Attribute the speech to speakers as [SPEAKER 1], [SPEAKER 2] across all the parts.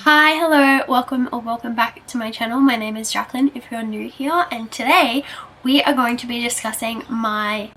[SPEAKER 1] Hi, hello, welcome back to my channel. My name is Jacklyn if you're new here, and today we are going to be discussing my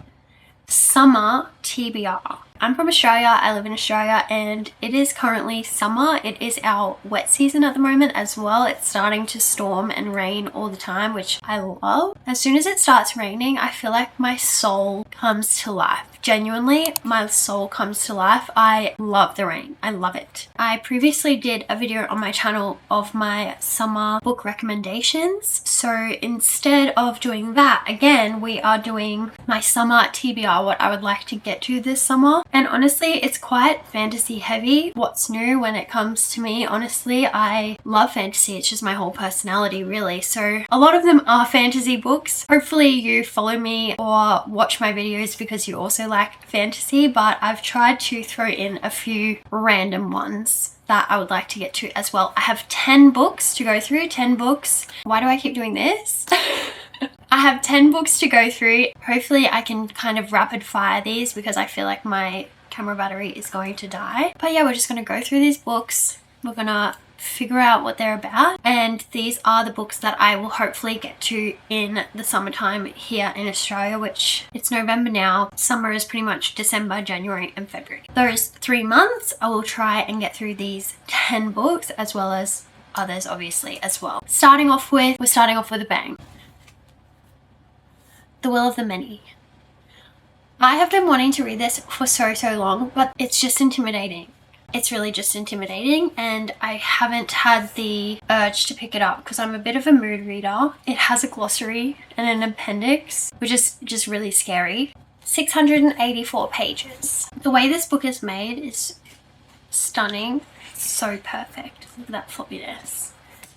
[SPEAKER 1] summer TBR. I'm from Australia, I live in Australia, and it is currently summer. It is our wet season at the moment as well. It's starting to storm and rain all the time, which I love. As soon as it starts raining, I feel like my soul comes to life. Genuinely, my soul comes to life. I love the rain. I love it. I previously did a video on my channel of my summer book recommendations. So instead of doing that, again, we are doing my summer TBR, what I would like to get to this summer. And honestly, it's quite fantasy heavy. What's new when it comes to me? Honestly, I love fantasy. It's just my whole personality, really. So a lot of them are fantasy books. Hopefully you follow me or watch my videos because you also like fantasy, but I've tried to throw in a few random ones that I would like to get to as well. I have 10 books to go through, 10 books. Why do I keep doing this? I have 10 books to go through. Hopefully I can kind of rapid fire these because I feel like my camera battery is going to die. But yeah, we're just going to go through these books. We're going to figure out what they're about, and these are the books that I will hopefully get to in the summertime here in Australia, which it's November now. Summer is pretty much December, January and February. Those 3 months I will try and get through these 10 books as well as others obviously as well. We're starting off with a bang. The Will of the Many. I have been wanting to read this for so long, but it's just intimidating. It's really just intimidating, and I haven't had the urge to pick it up because I'm a bit of a mood reader. It has a glossary and an appendix, which is just really scary. 684 pages. The way this book is made is stunning. It's so perfect. Look at that floppiness.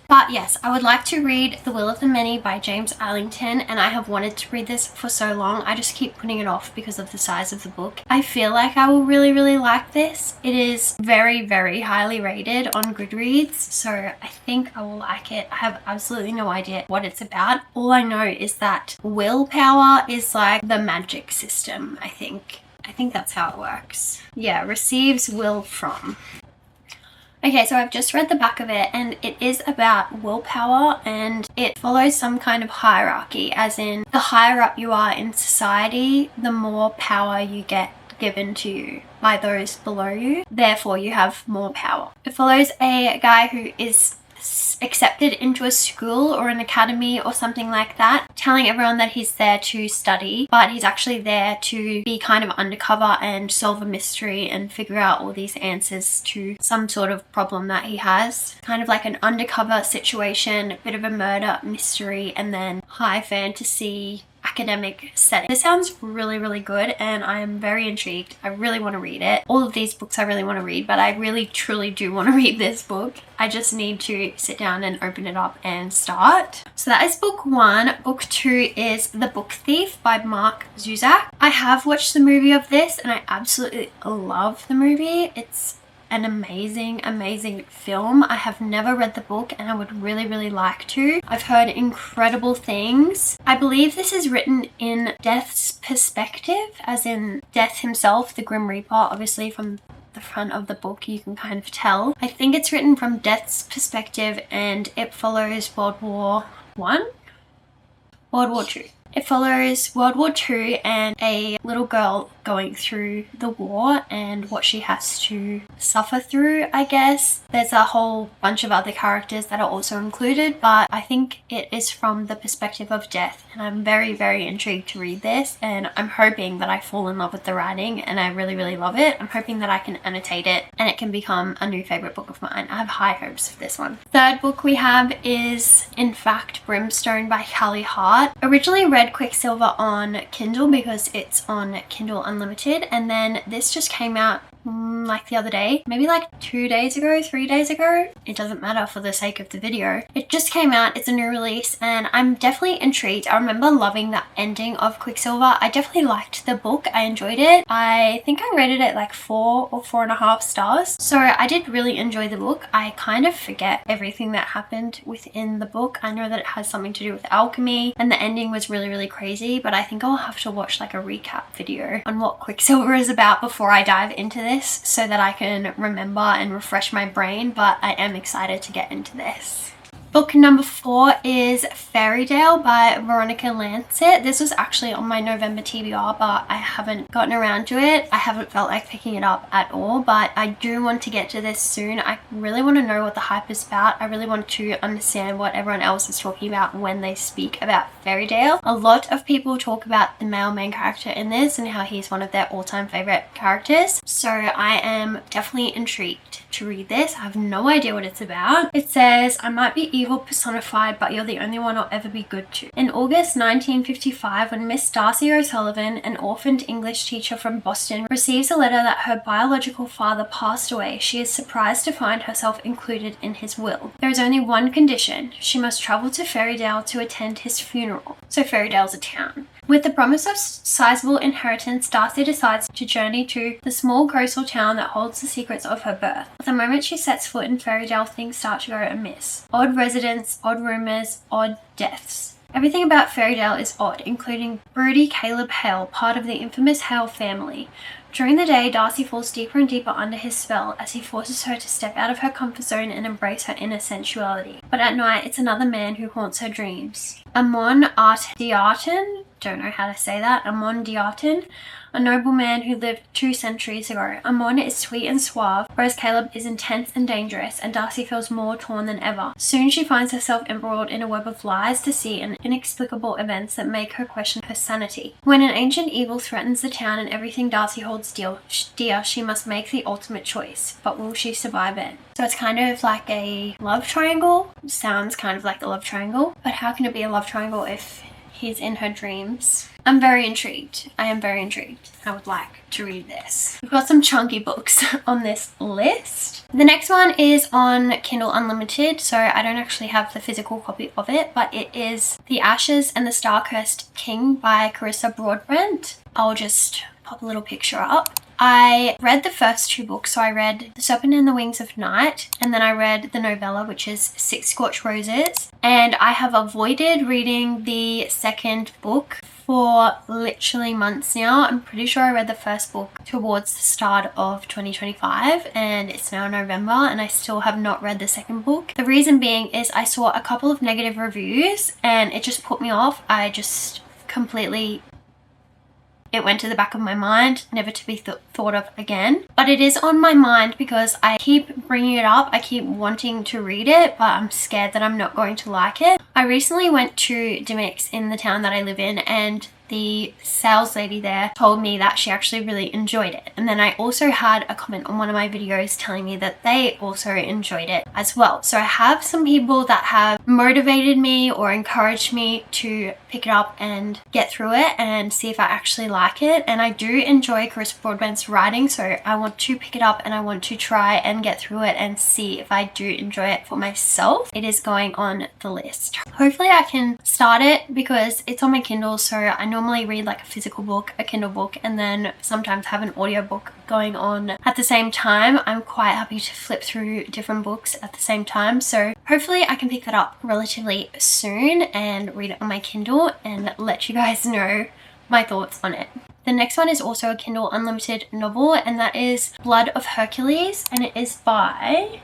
[SPEAKER 1] But yes, I would like to read The Will of the Many by James Arlington, and I have wanted to read this for so long. I just keep putting it off because of the size of the book. I feel like I will really like this. It is very highly rated on Goodreads, so I think I will like it. I have absolutely no idea what it's about. All I know is that willpower is like the magic system, I think. I think that's how it works. Yeah, receives will from. Okay, so I've just read the back of it, and it is about willpower, and it follows some kind of hierarchy, as in the higher up you are in society, the more power you get given to you by those below you. Therefore, you have more power. It follows a guy who is accepted into a school or an academy or something like that, telling everyone that he's there to study, but he's actually there to be kind of undercover and solve a mystery and figure out all these answers to some sort of problem that he has. Kind of like an undercover situation, a bit of a murder mystery, and then high fantasy academic setting. This sounds really good, and I am very intrigued. I really want to read it. All of these books I really want to read, but I really truly do want to read this book. I just need to sit down and open it up and start. So that is book 1. Book 2 is The Book Thief by Mark Zuzak. I have watched the movie of this, and I absolutely love the movie. It's an amazing film. I have never read the book, and I would really like to. I've heard incredible things. I believe this is written in Death's perspective, as in Death himself, the Grim Reaper. Obviously from the front of the book you can kind of tell. I think it's written from Death's perspective, and it follows World War II. It follows World War II and a little girl going through the war and what she has to suffer through, I guess. There's a whole bunch of other characters that are also included, but I think it is from the perspective of Death, and I'm very intrigued to read this, and I'm hoping that I fall in love with the writing and I really love it. I'm hoping that I can annotate it and it can become a new favorite book of mine. I have high hopes for this one. Third book we have is In Fact Brimstone by Callie Hart. Originally read Quicksilver on Kindle because it's on Kindle Unlimited, and then this just came out like the other day, maybe like 2 days ago, 3 days ago. It doesn't matter for the sake of the video. It just came out. It's a new release, and I'm definitely intrigued. I remember loving the ending of Quicksilver. I definitely liked the book. I enjoyed it. I think I rated it like 4 or 4.5 stars. So I did really enjoy the book. I kind of forget everything that happened within the book. I know that it has something to do with alchemy, and the ending was really crazy, but I think I'll have to watch like a recap video on what Quicksilver is about before I dive into this. so that I can remember and refresh my brain, but I am excited to get into this. Book number 4 is Fairytale by Veronica Lancet. This was actually on my November TBR, but I haven't gotten around to it. I haven't felt like picking it up at all, but I do want to get to this soon. I really want to know what the hype is about. I really want to understand what everyone else is talking about when they speak about Fairytale. A lot of people talk about the male main character in this and how he's one of their all-time favorite characters. So I am definitely intrigued to read this. I have no idea what it's about. It says, I might be evil personified, but you're the only one I'll ever be good to. In August 1955, when Miss Darcy O'Sullivan, an orphaned English teacher from Boston, receives a letter that her biological father passed away, she is surprised to find herself included in his will. There is only one condition. She must travel to Fairytale to attend his funeral. So Fairytale's a town. With the promise of sizable inheritance, Darcy decides to journey to the small coastal town that holds the secrets of her birth. The moment she sets foot in Fairytale, things start to go amiss. Odd residents, odd rumors, odd deaths. Everything about Fairytale is odd, including broody Caleb Hale, part of the infamous Hale family. During the day, Darcy falls deeper and deeper under his spell as he forces her to step out of her comfort zone and embrace her inner sensuality. But at night, it's another man who haunts her dreams. Amon Diarton, don't know how to say that, Amon Diarton, a nobleman who lived 2 centuries ago. Amon is sweet and suave, whereas Caleb is intense and dangerous, and Darcy feels more torn than ever. Soon she finds herself embroiled in a web of lies, deceit, and inexplicable events that make her question her sanity. When an ancient evil threatens the town and everything Darcy holds dear, she must make the ultimate choice. But will she survive it? So it's kind of like a love triangle. Sounds kind of like a love triangle, but how can it be a love triangle if he's in her dreams? I'm very intrigued. I am very intrigued. I would like to read this. We've got some chunky books on this list. The next one is on Kindle Unlimited, so I don't actually have the physical copy of it, but it is The Ashes and the Star-Cursed King by Carissa Broadbent. I'll just pop a little picture up. I read the first 2 books, so I read The Serpent and the Wings of Night, and then I read the novella, which is Six Scorched Roses, and I have avoided reading the second book for literally months now. I'm pretty sure I read the first book towards the start of 2025, and it's now November and I still have not read the second book. The reason being is I saw a couple of negative reviews and it just put me off. I just completely, it went to the back of my mind, never to be thought of again. But it is on my mind because I keep bringing it up. I keep wanting to read it, but I'm scared that I'm not going to like it. I recently went to Dimix in the town that I live in, and the sales lady there told me that she actually really enjoyed it. And then I also had a comment on one of my videos telling me that they also enjoyed it as well. So I have some people that have motivated me or encouraged me to pick it up and get through it and see if I actually like it. And I do enjoy Carissa Broadbent's writing, so I want to pick it up and I want to try and get through it and see if I do enjoy it for myself. It is going on the list. Hopefully I can start it because it's on my Kindle, so I normally read like a physical book, a Kindle book, and then sometimes have an audiobook going on at the same time. I'm quite happy to flip through different books at the same time, so hopefully I can pick that up relatively soon and read it on my Kindle and let you guys know my thoughts on it. The next one is also a Kindle Unlimited novel, and that is Blood of Hercules, and it is by,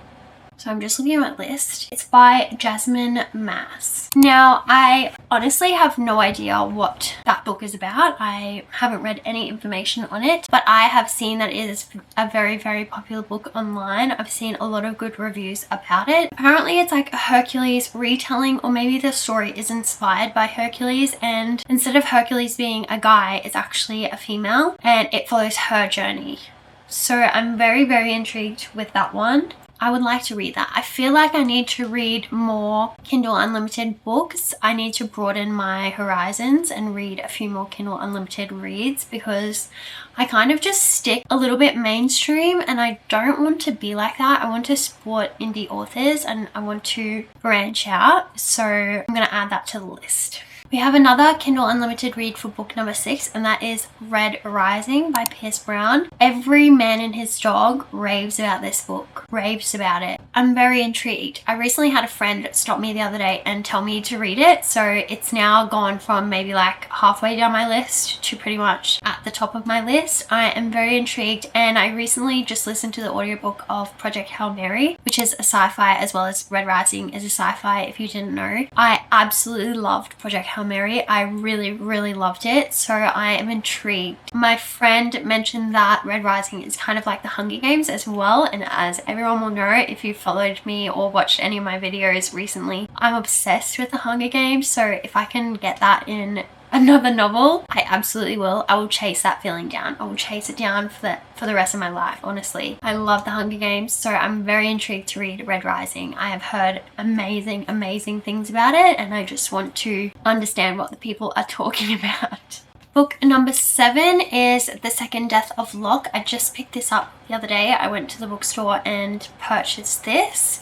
[SPEAKER 1] so I'm just looking at my list, it's by Jasmine Mass. Now, I honestly have no idea what that book is about. I haven't read any information on it, but I have seen that it is a very, very popular book online. I've seen a lot of good reviews about it. Apparently it's like a Hercules retelling, or maybe the story is inspired by Hercules, and instead of Hercules being a guy, it's actually a female, and it follows her journey. So I'm very, very intrigued with that one. I would like to read that. I feel like I need to read more Kindle Unlimited books. I need to broaden my horizons and read a few more Kindle Unlimited reads because I kind of just stick a little bit mainstream, and I don't want to be like that. I want to support indie authors and I want to branch out. So I'm going to add that to the list. We have another Kindle Unlimited read for book number 6, and that is Red Rising by Pierce Brown. Every man and his dog raves about this book, raves about it. I'm very intrigued. I recently had a friend stop me the other day and tell me to read it, so it's now gone from maybe like halfway down my list to pretty much at the top of my list. I am very intrigued, and I recently just listened to the audiobook of Project Hail Mary, which is a sci-fi, as well as Red Rising is a sci-fi if you didn't know. I absolutely loved Project Hail Mary. I really loved it, so I am intrigued. My friend mentioned that Red Rising is kind of like the Hunger Games as well, and as everyone will know if you followed me or watched any of my videos recently, I'm obsessed with the Hunger Games, so if I can get that in another novel, I absolutely will. I will chase that feeling down. I will chase it down for the rest of my life, honestly. I love the Hunger Games, so I'm very intrigued to read Red Rising. I have heard amazing things about it, and I just want to understand what the people are talking about. Book number 7 is The Second Death of Locke. I just picked this up the other day. I went to the bookstore and purchased this,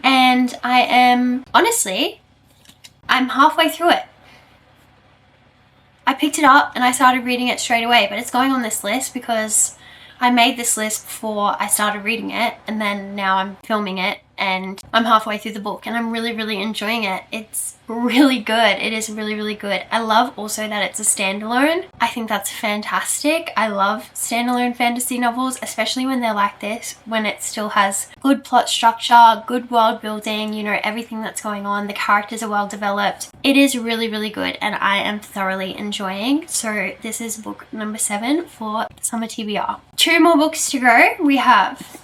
[SPEAKER 1] and I'm halfway through it. I picked it up and I started reading it straight away, but it's going on this list because I made this list before I started reading it, and then now I'm filming it and I'm halfway through the book, and I'm really enjoying it. It's really good. It is really good. I love also that it's a standalone. I think that's fantastic. I love standalone fantasy novels, especially when they're like this, when it still has good plot structure, good world building, you know, everything that's going on. The characters are well developed. It is really good, and I am thoroughly enjoying. So this is book number 7 for Summer TBR. 2 more books to go. We have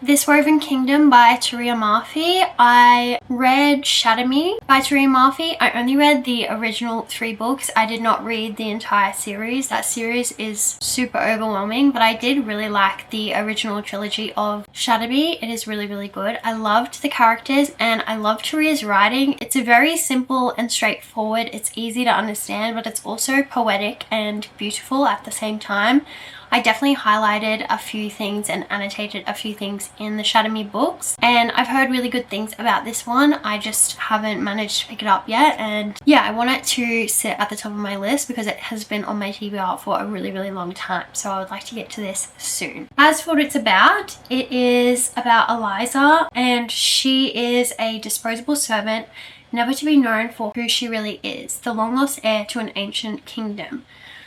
[SPEAKER 1] This Woven Kingdom by Taria Murphy. I read Shatter Me by Taria Murphy. I only read the original 3 books. I did not read the entire series. That series is super overwhelming, but I did really like the original trilogy of Shatter Me. It is really good. I loved the characters and I love Taria's writing. It's a very simple and straightforward. It's easy to understand, but it's also poetic and beautiful at the same time. I definitely highlighted a few things and annotated a few things in the Shatter Me books, and I've heard really good things about this one. I just haven't managed to pick it up yet, and yeah, I want it to sit at the top of my list because it has been on my TBR for a really long time, so I would like to get to this soon. As for what it's about, it is about Eliza, and she is a disposable servant, never to be known for who she really is, the long lost heir to an ancient kingdom.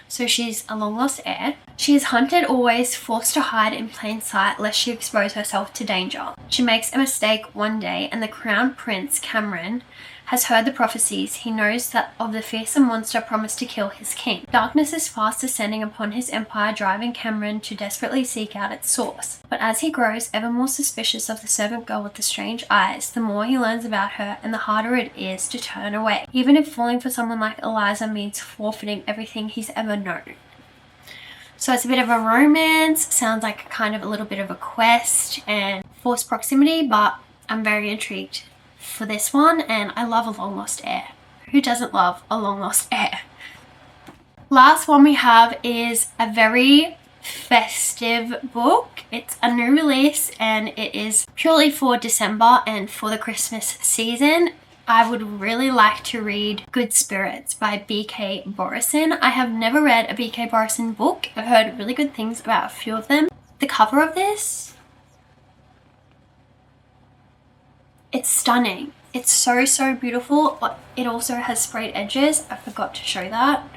[SPEAKER 1] So she's a long lost heir. She is hunted always, forced to hide in plain sight lest she expose herself to danger. She makes a mistake one day, and the crown prince, Cameron, has heard the prophecies. He knows that of the fearsome monster promised to kill his king. Darkness is fast descending upon his empire, driving Cameron to desperately seek out its source. But as he grows ever more suspicious of the servant girl with the strange eyes, the more he learns about her and the harder it is to turn away, even if falling for someone like Eliza means forfeiting everything he's ever known. So it's a bit of a romance, sounds like kind of a little bit of a quest and forced proximity, but I'm very intrigued for this one, and I love a long lost heir. Who doesn't love a long lost heir? Last one we have is a very festive book. It's a new release and it is purely for December and for the Christmas season. I would really like to read Good Spirits by B.K. Borison. I have never read a B.K. Borison book. I've heard really good things about a few of them. The cover of this, it's stunning. It's so beautiful. It also has sprayed edges. I forgot to show that.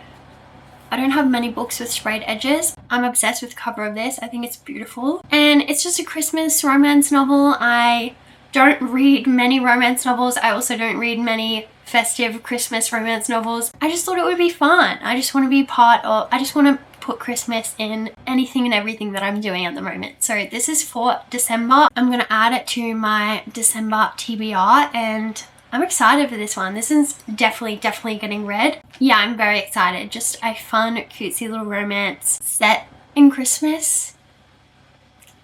[SPEAKER 1] I don't have many books with sprayed edges. I'm obsessed with the cover of this. I think it's beautiful. And it's just a Christmas romance novel. I don't read many romance novels. I also don't read many festive Christmas romance novels. I just thought it would be fun. I just want to be I just want to put Christmas in anything and everything that I'm doing at the moment. So this is for December. I'm going to add it to my December TBR, and I'm excited for this one. This is definitely getting read. Yeah, I'm very excited. Just a fun, cutesy little romance set in Christmas.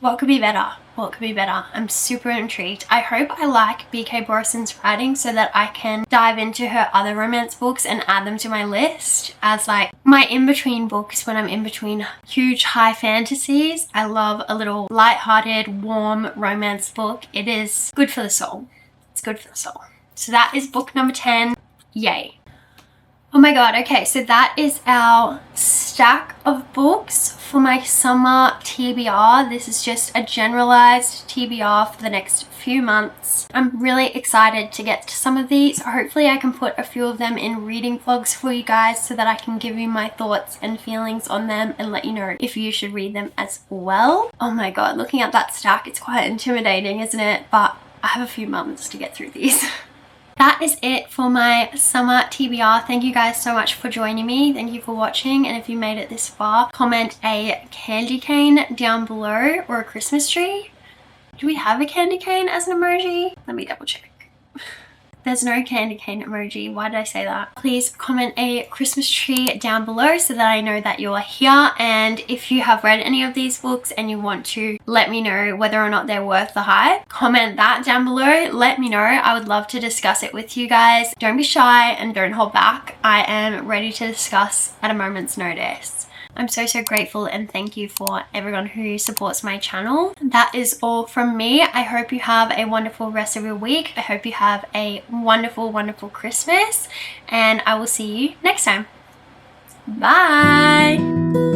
[SPEAKER 1] What could be better? What could be better? I'm super intrigued. I hope I like B.K. Borison's writing so that I can dive into her other romance books and add them to my list as like my in-between books when I'm in between huge high fantasies. I love a little light-hearted, warm romance book. It is good for the soul. It's good for the soul. So that is book number 10. Yay. Oh my god, okay, so that is our stack of books for my summer TBR. This is just a generalized TBR for the next few months. I'm really excited to get to some of these. Hopefully I can put a few of them in reading vlogs for you guys so that I can give you my thoughts and feelings on them and let you know if you should read them as well. Oh my god, looking at that stack, it's quite intimidating, isn't it? But I have a few months to get through these. That is it for my summer TBR. Thank you guys so much for joining me. Thank you for watching, and if you made it this far, comment a candy cane down below or a Christmas tree. Do we have a candy cane as an emoji? Let me double check. There's no candy cane emoji. Why did I say that? Please comment a Christmas tree down below so that I know that you're here. And if you have read any of these books and you want to let me know whether or not they're worth the hype, comment that down below. Let me know. I would love to discuss it with you guys. Don't be shy and don't hold back. I am ready to discuss at a moment's notice. I'm so grateful, and thank you for everyone who supports my channel. That is all from me. I hope you have a wonderful rest of your week. I hope you have a wonderful Christmas, and I will see you next time. Bye!